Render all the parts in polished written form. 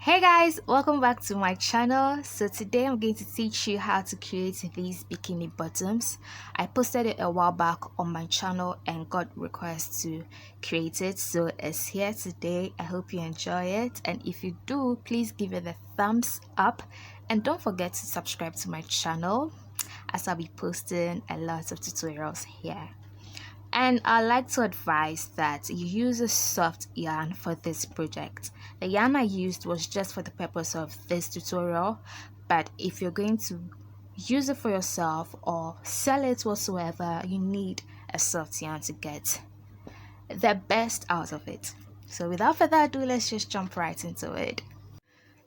Hey guys, welcome back to my channel. So today I'm going to teach you how to create these bikini bottoms. I posted it a while back on my channel and got requests to create it, so it's here today. I hope you enjoy it, and if you do, please give it a thumbs up and don't forget to subscribe to my channel as I'll be posting a lot of tutorials here. And I like to advise that you use a soft yarn for this project. The yarn I used was just for the purpose of this tutorial, but if you're going to use it for yourself or sell it whatsoever, you need a soft yarn to get the best out of it. So without further ado, let's just jump right into it.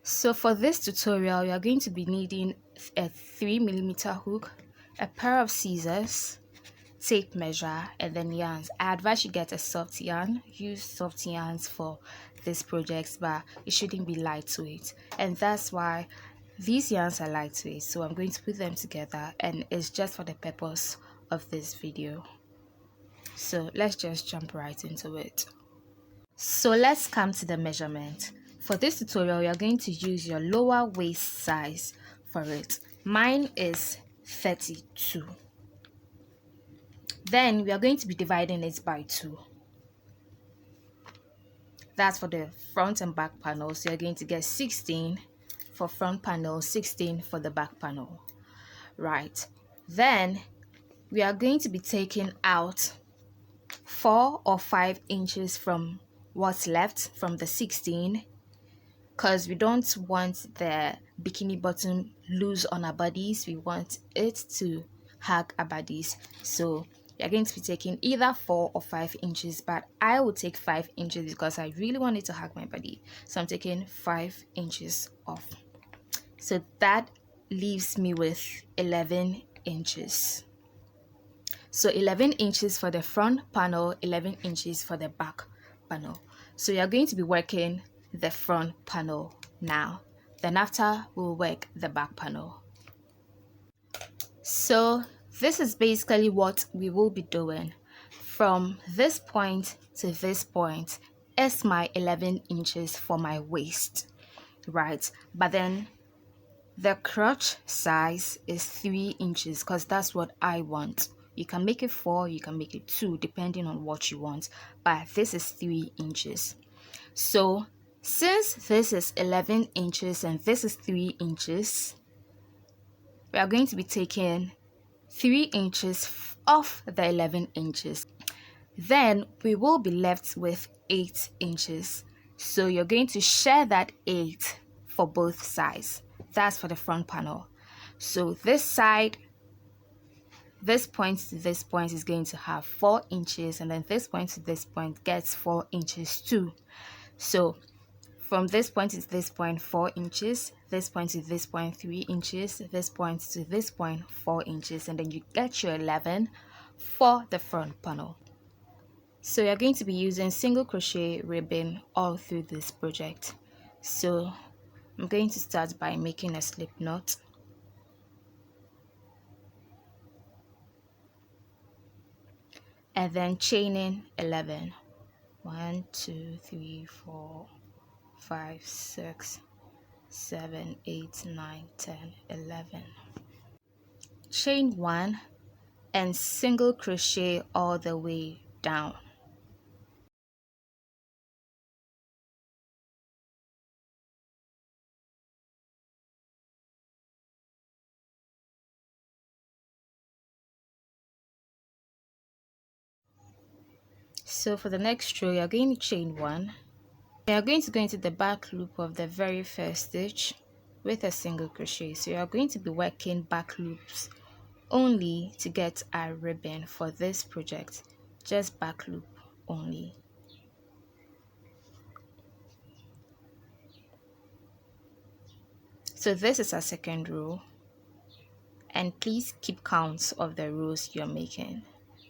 So for this tutorial, you're going to be needing a 3mm hook, a pair of scissors, tape measure, and then yarns. I advise you get a soft yarn. Use soft yarns for this project, but it shouldn't be lightweight, and that's why these yarns are lightweight. So I'm going to put them together, and it's just for the purpose of this video. So let's just jump right into it. So let's come to the measurement. For this tutorial, you're going to use your lower waist size for it. Mine is 32. Then we are going to be dividing it by 2. That's for the front and back panel. So you're going to get 16 for front panel, 16 for the back panel. Right. Then we are going to be taking out 4 or 5 inches from what's left from the 16, because we don't want the bikini bottom loose on our bodies. We want it to hug our bodies. So you're going to be taking either 4 or 5 inches, but I will take 5 inches because I really want it to hug my body. So I'm taking 5 inches off. So that leaves me with 11 inches. So 11 inches for the front panel, 11 inches for the back panel. So you're going to be working the front panel now. Then after, we'll work the back panel. So this is basically what we will be doing. From this point to this point is my 11 inches for my waist, right? But then the crotch size is 3 inches because that's what I want. You can make it 4, you can make it 2, depending on what you want, but this is 3 inches. So since this is 11 inches and this is 3 inches, we are going to be taking 3 inches off the 11 inches. Then we will be left with 8 inches. So you're going to share that 8 for both sides. That's for the front panel. So this side, this point to this point is going to have 4 inches, and then this point to this point gets 4 inches too. So from this point to this point, 4 inches, this point to this point, 3 inches, this point to this point, 4 inches, and then you get your 11 for the front panel. So you're going to be using single crochet ribbon all through this project. So I'm going to start by making a slip knot. And then chaining 11. 1, 2, 3, 4, 5, 6, 7, 8, 9, 10, 11. Chain 1 and single crochet all the way down. So for the next row, you're going to chain 1. You're going to go into the back loop of the very first stitch with a single crochet. So you're going to be working back loops only to get a ribbon for this project, just back loop only. So this is our second row, and please keep count of the rows you're making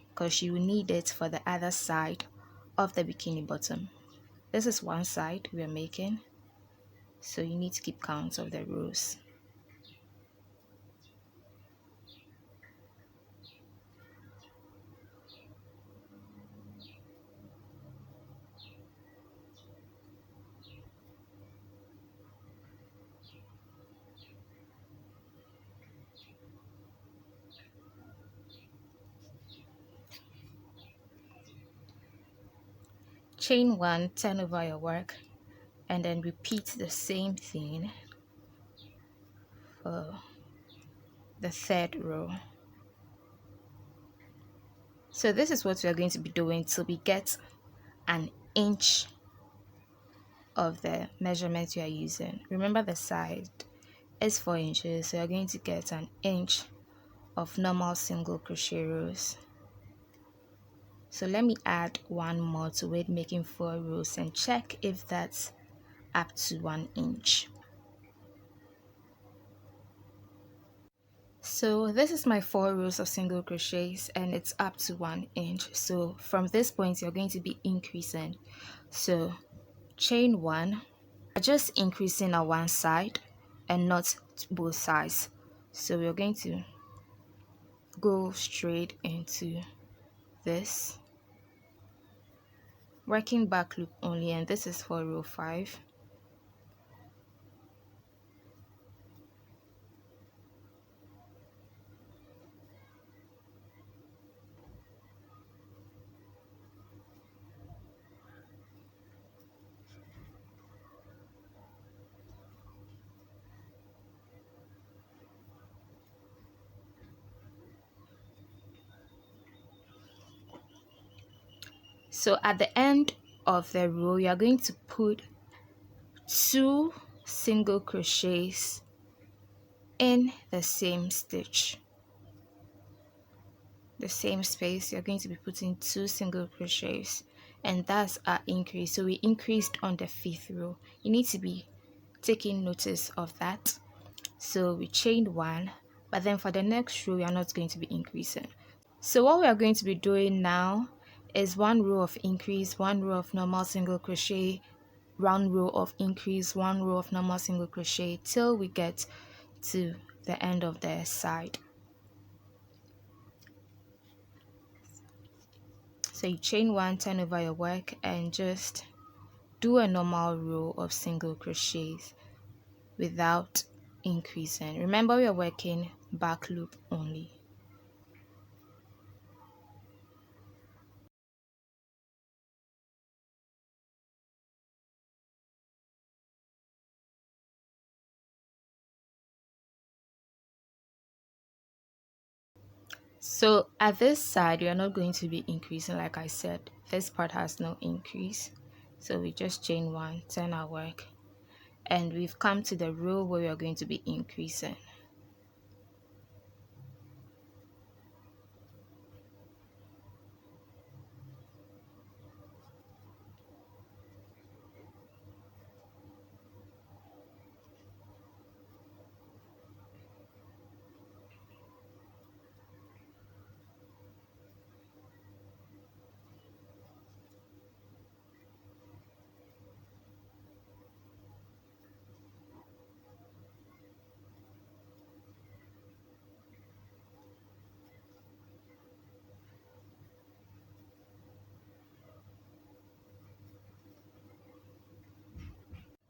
because you will need it for the other side of the bikini bottom. This is one side we're making, so you need to keep count of the rows. chain 1, turn over your work, and then repeat the same thing for the third row. So this is what we are going to be doing till we get an inch of the measurement you are using. Remember, the side is 4 inches, so you're going to get an inch of normal single crochet rows. So let me add one more to it, making 4 rows, and check if that's up to 1 inch. So this is my 4 rows of single crochets and it's up to 1 inch. So from this point you're going to be increasing. So chain 1, just increasing on one side and not both sides. So we're going to go straight into this, working back loop only, and this is for row 5. So at the end of the row you are going to put 2 single crochets in the same stitch, the same space. You're going to be putting 2 single crochets, and that's our increase. So we increased on the 5th row. You need to be taking notice of that. So we chained 1, but then for the next row we are not going to be increasing. So what we are going to be doing now is 1 row of increase, 1 row of normal single crochet, 1 row of increase, 1 row of normal single crochet, till we get to the end of the side. So you chain 1, turn over your work, and just do a normal row of single crochets without increasing. Remember, we are working back loop only. So at this side we are not going to be increasing. Like I said, this part has no increase, so we just chain 1, turn our work, and we've come to the row where we are going to be increasing.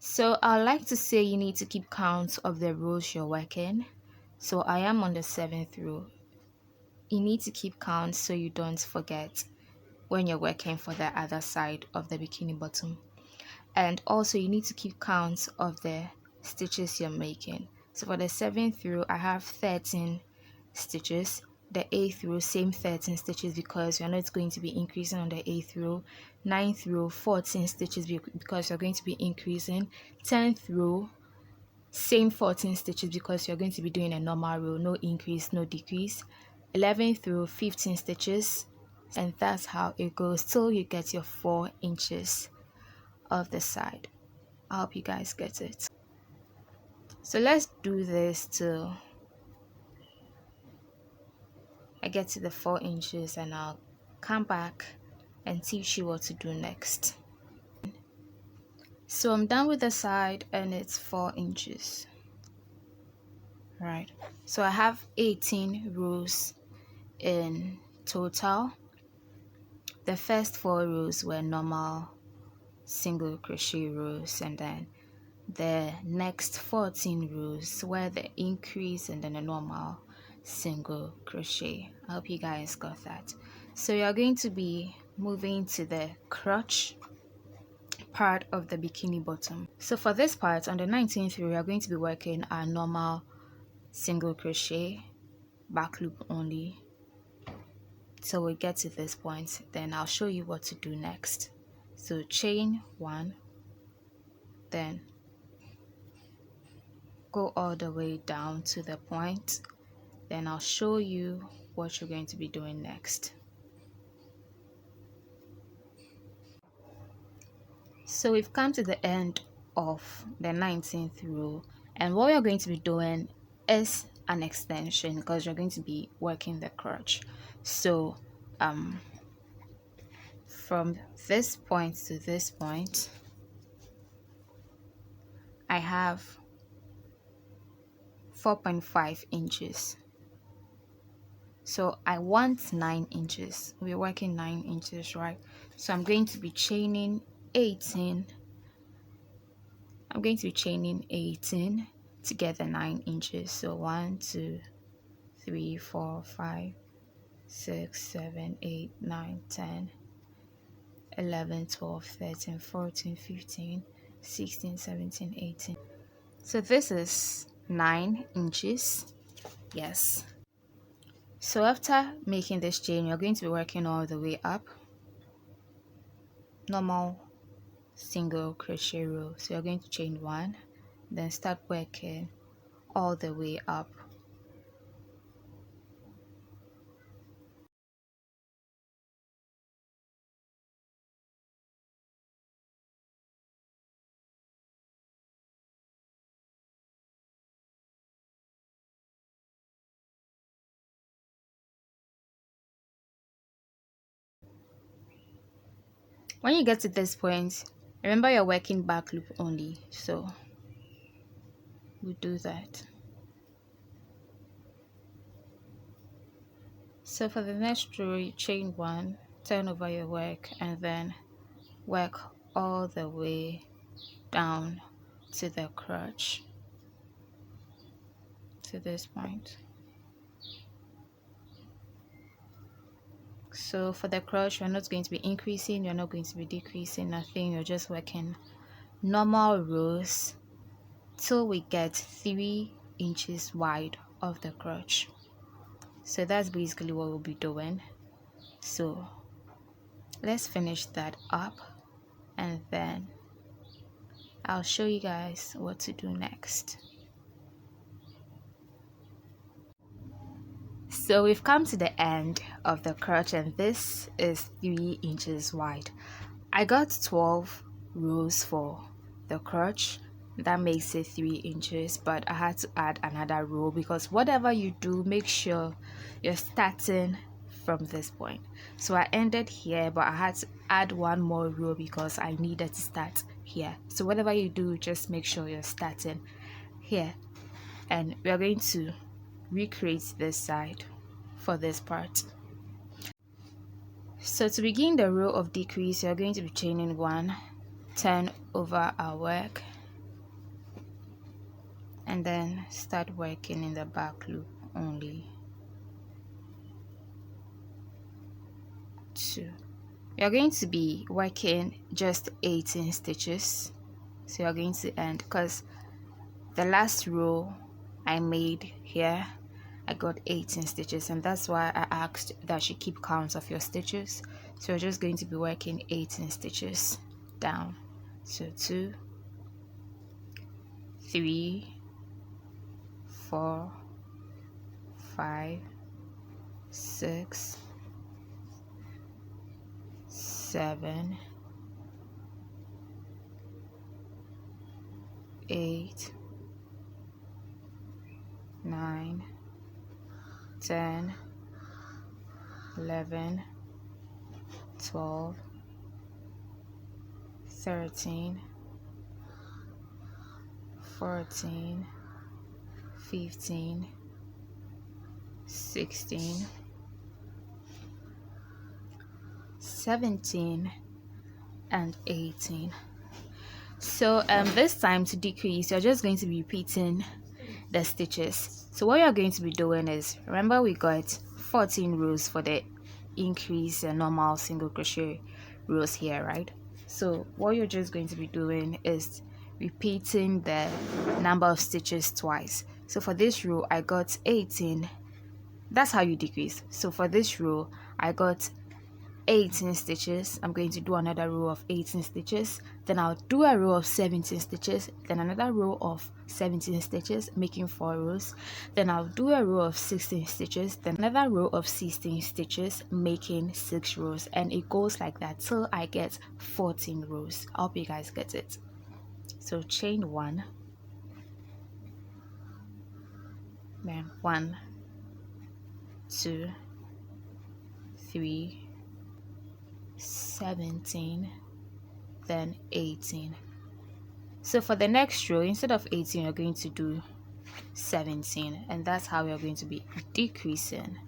So I like to say you need to keep count of the rows you're working. So I am on the 7th row. You need to keep count so you don't forget when you're working for the other side of the bikini bottom. And also you need to keep count of the stitches you're making. So for the 7th row I have 13 stitches. The 8th row, same 13 stitches because you're not going to be increasing on the 8th row. 9th row, 14 stitches because you're going to be increasing. 10th row, same 14 stitches because you're going to be doing a normal row, no increase, no decrease. 11th row, 15 stitches, and that's how it goes till you get your 4 inches of the side. I hope you guys get it. So let's do this till I get to the 4 inches, and I'll come back and teach you what to do next. So I'm done with the side and it's 4 inches. Right, so I have 18 rows in total. The first 4 rows were normal single crochet rows, and then the next 14 rows were the increase and then a normal single crochet. I hope you guys got that. So you're going to be moving to the crotch part of the bikini bottom. So for this part, on the 19th row, we are going to be working our normal single crochet, back loop only, till we get to this point. Then I'll show you what to do next. So chain 1, then go all the way down to the point. Then I'll show you what you're going to be doing next. So we've come to the end of the 19th row, and what we're going to be doing is an extension because you're going to be working the crotch. So from this point to this point, I have 4.5 inches. So I want 9 inches. We're working 9 inches, right? So I'm going to be chaining 18. I'm going to be chaining 18 to get the 9 inches. So 1, 2, 3, 4, 5, 6, 7, 8, 9, 10, 11, 12, 13, 14, 15, 16, 17, 18. So this is 9 inches. Yes. So after making this chain, you're going to be working all the way up. Normal single crochet row. So you're going to chain 1, then start working all the way up. When you get to this point, remember you're working back loop only, so we'll do that. So for the next row, you chain 1, turn over your work, and then work all the way down to the crotch, to this point. So for the crotch, you're not going to be increasing, you're not going to be decreasing, nothing. You're just working normal rows till we get 3 inches wide of the crotch. So that's basically what we'll be doing. So let's finish that up, and then I'll show you guys what to do next. So we've come to the end of the crotch, and this is 3 inches wide. I got 12 rows for the crotch. That makes it 3 inches, but I had to add another row because whatever you do, make sure you're starting from this point. So I ended here, but I had to add one more row because I needed to start here. So whatever you do, just make sure you're starting here, and we are going to recreate this side for this part. So to begin the row of decrease, you're going to be chaining 1, turn over our work, and then start working in the back loop only. 2. You're going to be working just 18 stitches. So you're going to end, because the last row I made here, I got 18 stitches, and that's why I asked that you keep count of your stitches. So you're just going to be working 18 stitches down. So 2, 3, 4, 5, 6, 7, 8, 9, 10, 11, 12, 13, 14, 15, 16, 17, and 18. So this time to decrease, you're just going to be repeating the stitches. So what you're going to be doing is, remember we got 14 rows for the increase and normal single crochet rows here, right? So what you're just going to be doing is repeating the number of stitches twice. So for this row I got 18. That's how you decrease. So for this row I got 18 stitches. I'm going to do another row of 18 stitches, then I'll do a row of 17 stitches, then another row of 17 stitches, making 4 rows, then I'll do a row of 16 stitches, then another row of 16 stitches, making 6 rows, and it goes like that till I get 14 rows. I hope you guys get it. So chain 1, then 1, 2, 3, 17, then 18. So for the next row, instead of 18 you're going to do 17, and that's how we're going to be decreasing.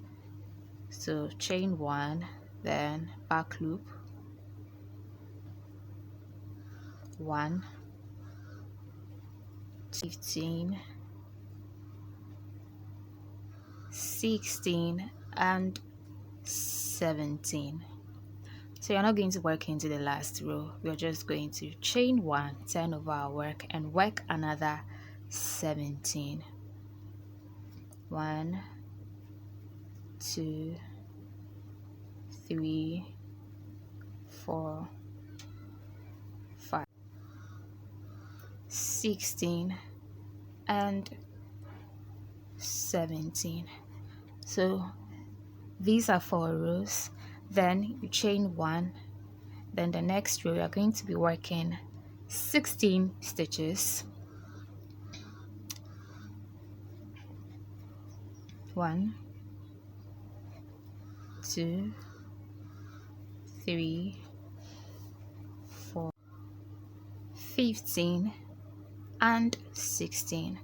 So chain 1, then back loop, 1, 15, 16, and 17. So you're not going to work into the last row. We're just going to chain 1, turn over our work, and work another 17. 1, 2, 3, 4, 5, 16, and 17. So these are 4 rows. Then you chain 1, then the next row you're going to be working 16 stitches. 1, 2, 3, 4, 15, and 16.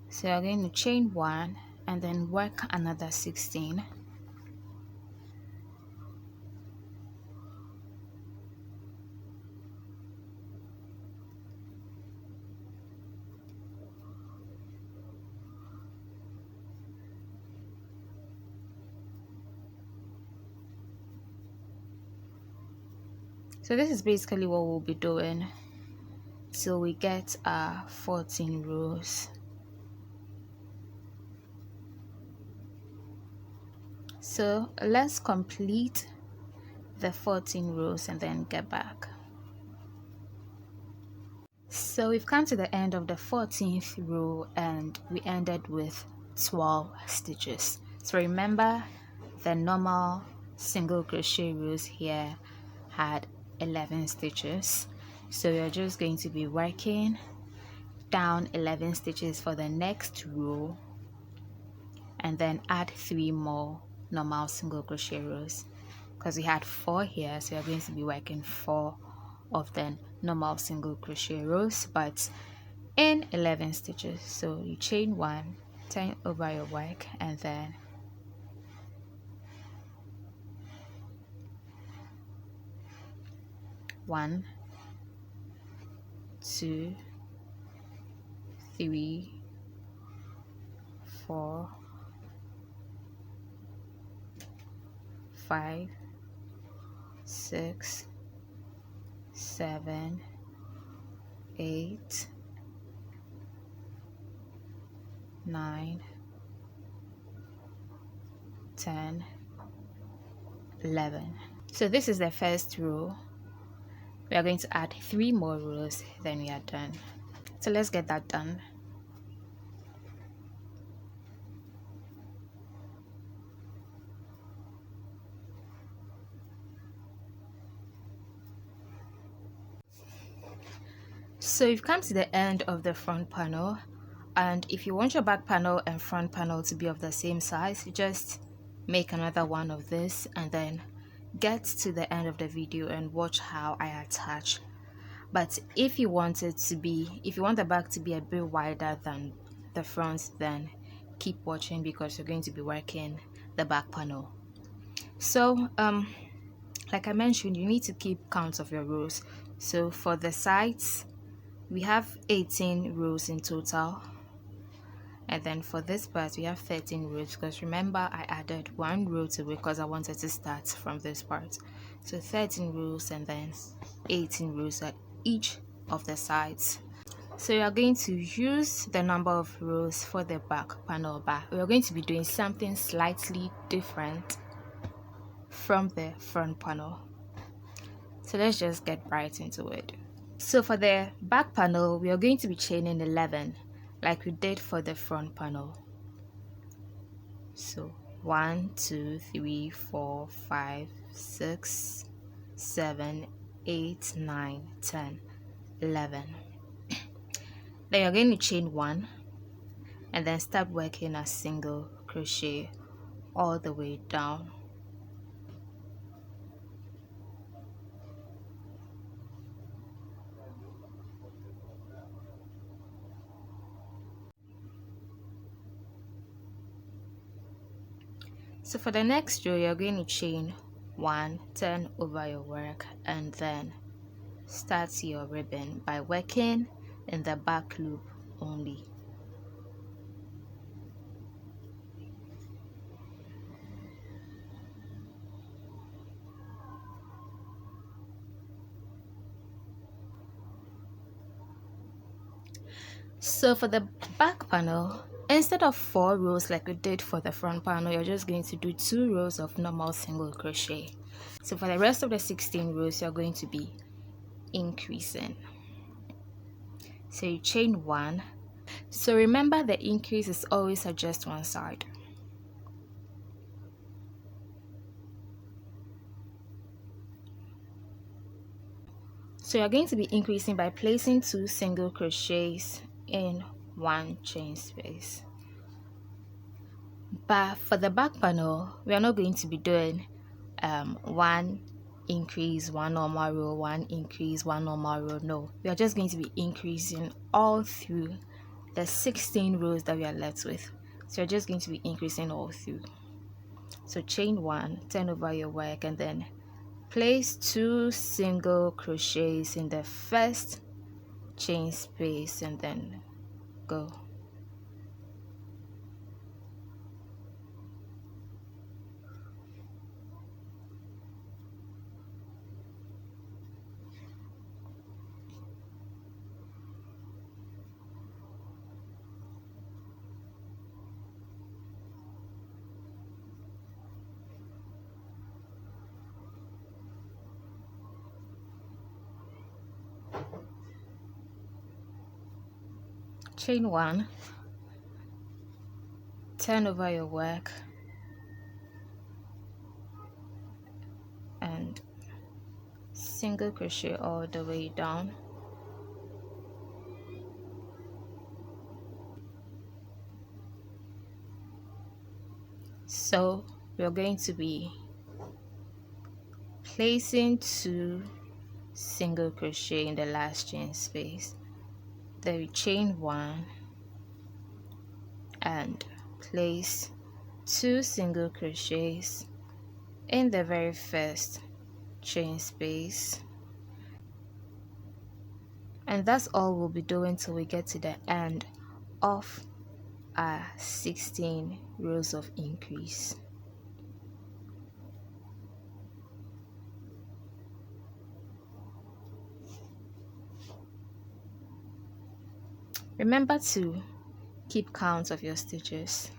So you're going to chain 1 and then work another 16. So this is basically what we'll be doing till we get our 14 rows. So let's complete the 14 rows and then get back. So we've come to the end of the 14th row and we ended with 12 stitches. So remember, the normal single crochet rows here had 11 stitches, so you're just going to be working down 11 stitches for the next row and then add 3 more normal single crochet rows, because we had 4 here, so you're going to be working 4 of the normal single crochet rows but in 11 stitches. So you chain 1, turn over your work, and then one, 2, 3, 4, 5, 6, 7, 8, 9, 10, 11. So this is the first row. We are going to add 3 more rows, then we are done. So let's get that done. So you've come to the end of the front panel, and if you want your back panel and front panel to be of the same size, you just make another one of this and then get to the end of the video and watch how I attach. But if you want the back to be a bit wider than the front, then keep watching because you're going to be working the back panel. So like I mentioned, you need to keep count of your rows. So for the sides, we have 18 rows in total, And then for this part we have 13 rows, because remember I added 1 row to it because I wanted to start from this part. So 13 rows and then 18 rows at each of the sides. So you are going to use the number of rows for the back panel, but we are going to be doing something slightly different from the front panel. So let's just get right into it. So for the back panel, we are going to be chaining 11 like we did for the front panel. So 1 2 3 4 5 6 7 8 9 10 11. Then you're going to chain 1 and then start working a single crochet all the way down. So for the next row, you're going to chain 1, turn over your work, and then start your ribbon by working in the back loop only. So for the back panel, instead of 4 rows like we did for the front panel, you're just going to do 2 rows of normal single crochet. So for the rest of the 16 rows, you're going to be increasing. So you chain 1. So remember, the increase is always at just one side. So you're going to be increasing by placing 2 single crochets in 1 chain space. But for the back panel, we are not going to be doing 1 increase, 1 normal row, 1 increase, 1 normal row. No, we are just going to be increasing all through the 16 rows that we are left with. So you're just going to be increasing all through. So chain 1, turn over your work, and then place 2 single crochets in the first chain space and then go. Chain 1, turn over your work, and single crochet all the way down. So we're going to be placing 2 single crochet in the last chain space. Then we chain 1 and place 2 single crochets in the very first chain space, and that's all we'll be doing till we get to the end of our 16 rows of increase. Remember to keep count of your stitches,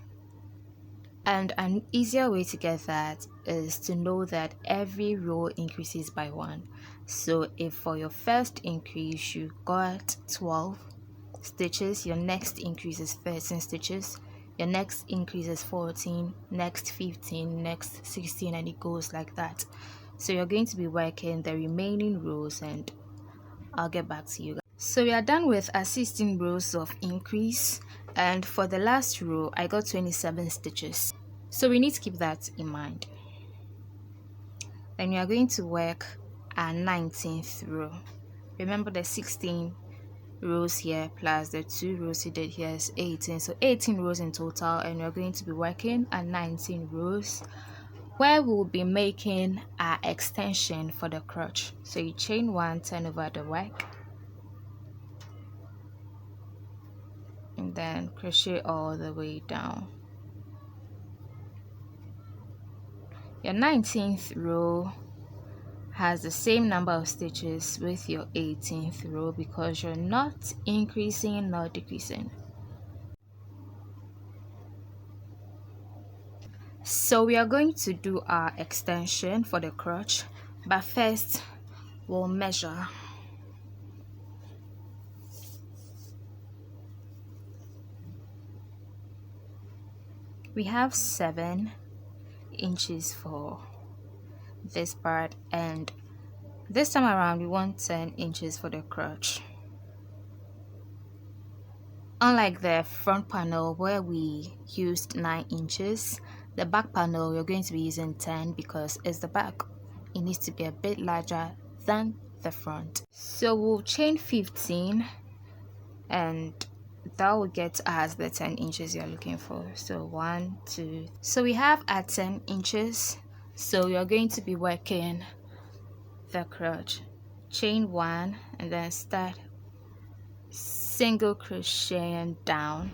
and an easier way to get that is to know that every row increases by 1. So if for your first increase you got 12 stitches, your next increase is 13 stitches, your next increase is 14, next 15, next 16, and it goes like that. So you're going to be working the remaining rows and I'll get back to you guys. So we are done with our 16 rows of increase, and for the last row I got 27 stitches. So we need to keep that in mind. Then we are going to work our 19th row. Remember, the 16 rows here plus the 2 rows you did here is 18. So 18 rows in total, and we're going to be working at 19 rows where we'll be making our extension for the crotch. So you chain 1, turn over the work, and then crochet all the way down. Your 19th row has the same number of stitches with your 18th row because you're not increasing nor decreasing. So we are going to do our extension for the crotch, but first we'll measure. We have 7 inches for this part, and this time around we want 10 inches for the crotch. Unlike the front panel where we used 9 inches, the back panel we're going to be using 10 because it's the back. It needs to be a bit larger than the front. So we'll chain 15 and that will get us the 10 inches you're looking for. So 1, 2. So we have our 10 inches. So you're going to be working the crotch. Chain 1 and then start single crocheting down.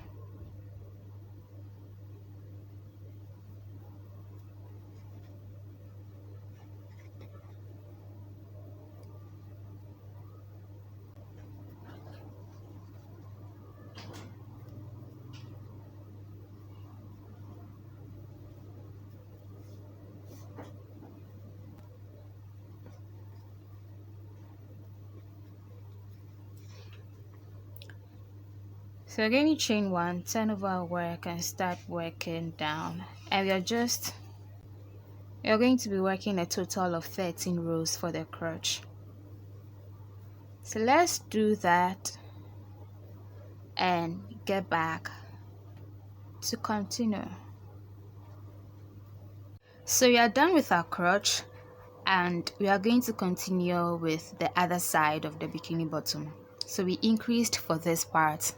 So you're going to chain 1, turn over our work and start working down, and you're going to be working a total of 13 rows for the crotch. So let's do that and get back to continue. So we are done with our crotch and we are going to continue with the other side of the bikini bottom. So we increased for this part,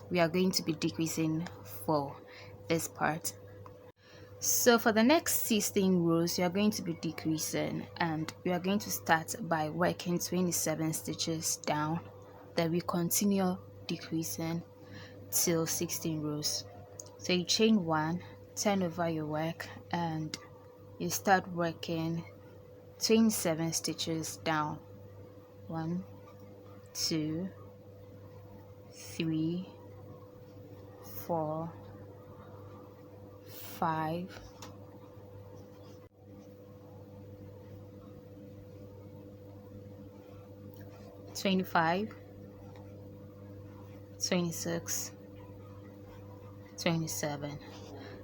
we are going to be decreasing for this part. So for the next 16 rows you are going to be decreasing, and we are going to start by working 27 stitches down, then we continue decreasing till 16 rows. So you chain 1, turn over your work and you start working 27 stitches down. 1, 2, 3, 4, 5, 25, 26, 27.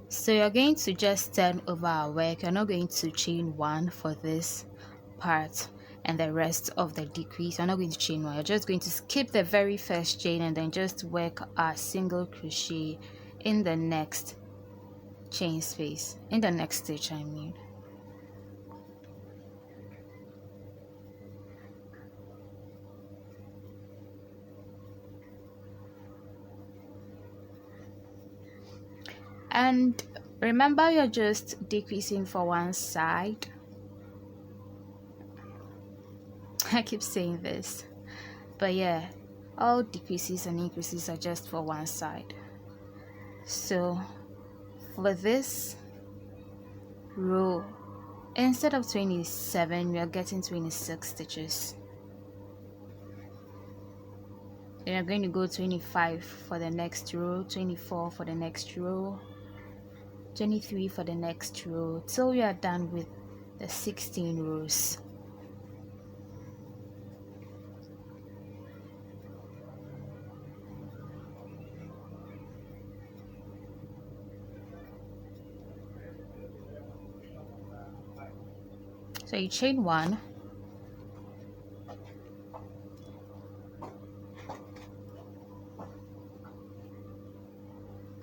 So you're going to just turn over our work. You're not going to chain 1 for this part and the rest of the decrease. You're not going to chain 1. You're just going to skip the very first chain and then just work a single crochet in the next chain space, in the next stitch I mean. And remember, you're just decreasing for one side. I keep saying this, but yeah, all decreases and increases are just for one side. So for this row, instead of 27 we are getting 26 stitches. Then you're going to go 25 for the next row, 24 for the next row, 23 for the next row, till we are done with the 16 rows. So you chain 1,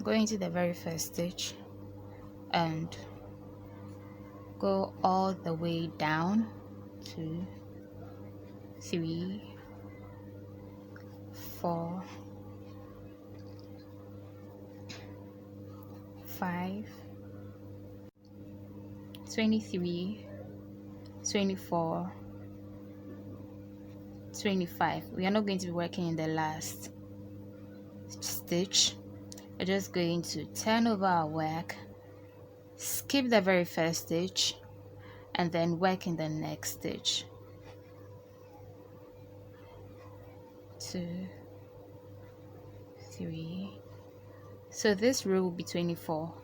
go into the very first stitch and go all the way down, 2, 3, 4, 5, 23, 24, 25. We are not going to be working in the last stitch, we're just going to turn over our work, skip the very first stitch, and then work in the next stitch. 2, 3. So this row will be 24.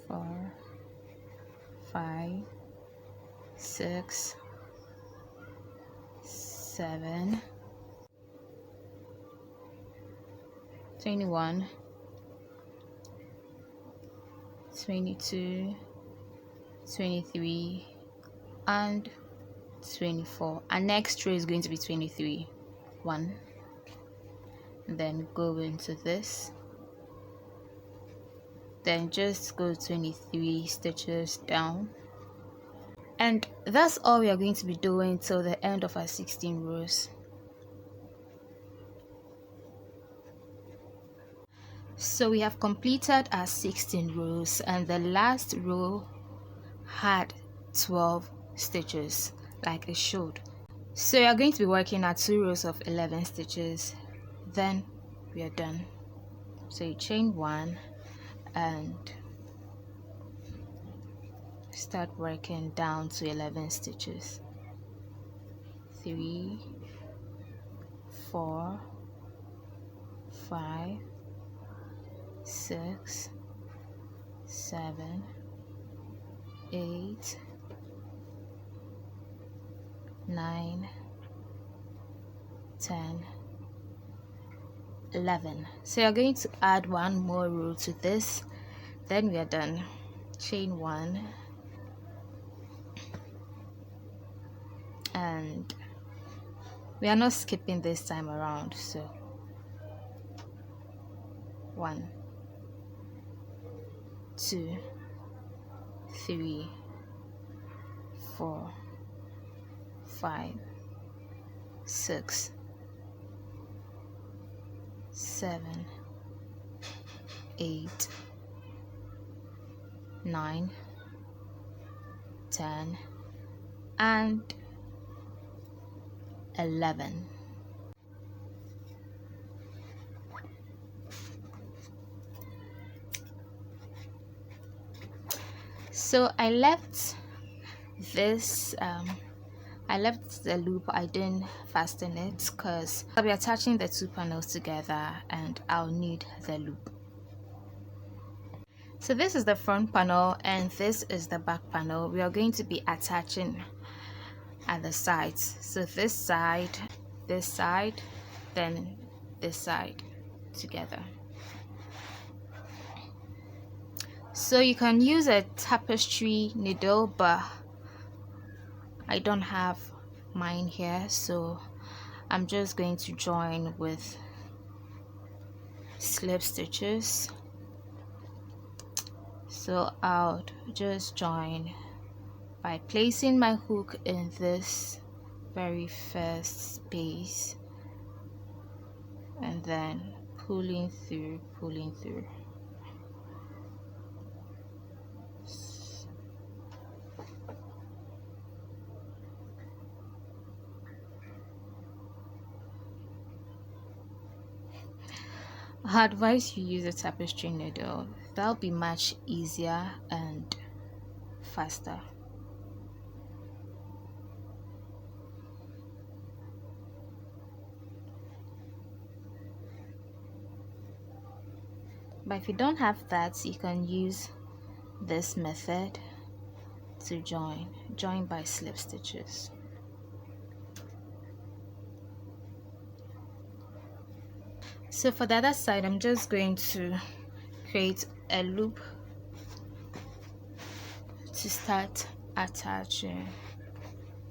4, 5, 6, 7, 21, 22, 23, and 24. Our next row is going to be 23. 1, then go into this, then just go 23 stitches down, and that's all we are going to be doing till the end of our 16 rows. So we have completed our 16 rows, and the last row had 12 stitches like it showed. So we are going to be working at 2 rows of 11 stitches, then we are done. So you chain 1 and start working down to 11 stitches. 3, 4, 5, 6, 7, 8, 9, 10, 11. So you're going to add one more row to this, then we are done. Chain 1 and we are not skipping this time around, so 1, 2, 3, 4, 5, 6, 7, 8, 9, 10, and 11. So I left this I left the loop, I didn't fasten it because I'll be attaching the 2 panels together and I'll need the loop. So this is the front panel and this is the back panel. We are going to be attaching at the sides. So this side, then this side together. So you can use a tapestry needle, but I don't have mine here, so I'm just going to join with slip stitches. So I'll just join by placing my hook in this very first space and then pulling through. I advise you use a tapestry needle. That'll be much easier and faster. But if you don't have that, you can use this method to join by slip stitches. So for the other side, I'm just going to create a loop to start attaching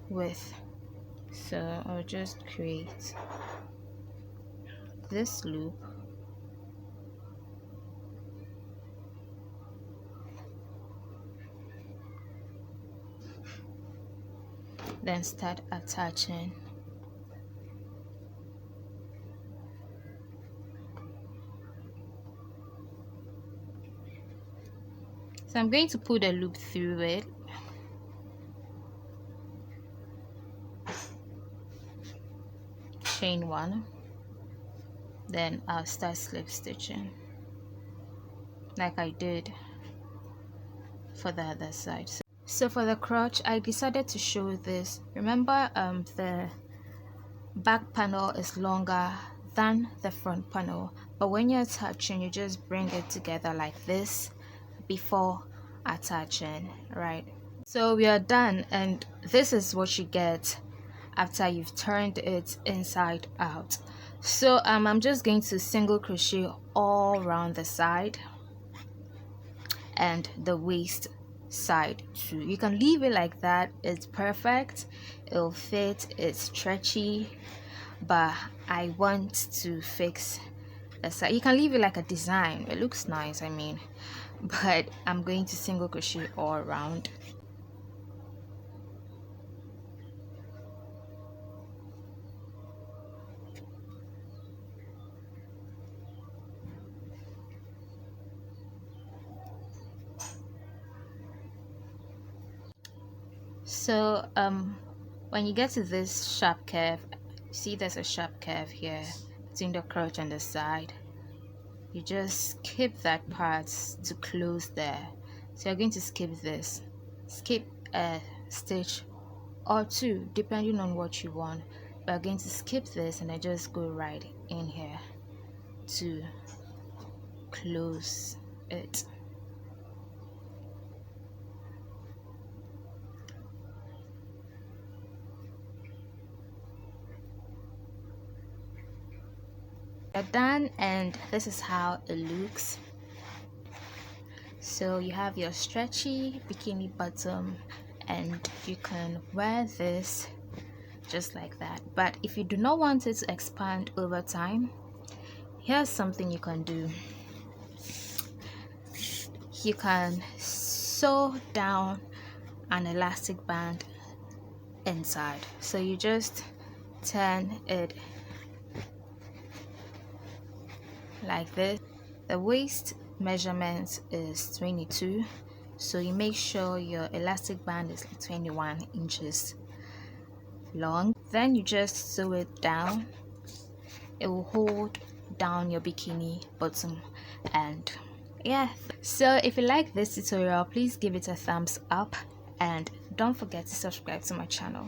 with. So I'll just create this loop, then start attaching. So I'm going to put a loop through it. Chain 1, then I'll start slip stitching like I did for the other side. So for the crotch, I decided to show this. Remember, the back panel is longer than the front panel, but when you're attaching, you just bring it together like this before attaching, right? So we are done, and this is what you get after you've turned it inside out. So I'm just going to single crochet all around the side and the waist side too. You can leave it like that, it's perfect, it'll fit, it's stretchy, but I want to fix the side. You can leave it like a design, it looks nice, I mean, but I'm going to single crochet all around. So when you get to this sharp curve, see there's a sharp curve here between the crotch and the side, you just skip that part to close there. So you're going to skip this, skip a stitch or two depending on what you want. We're going to skip this and I just go right in here to close it. You're done, and this is how it looks. So you have your stretchy bikini bottom, and you can wear this just like that. But if you do not want it to expand over time, here's something you can do. You can sew down an elastic band inside. So you just turn it like this. The waist measurement is 22, so you make sure your elastic band is 21 inches long. Then you just sew it down. It will hold down your bikini bottom. And yeah, so if you like this tutorial, please give it a thumbs up and don't forget to subscribe to my channel.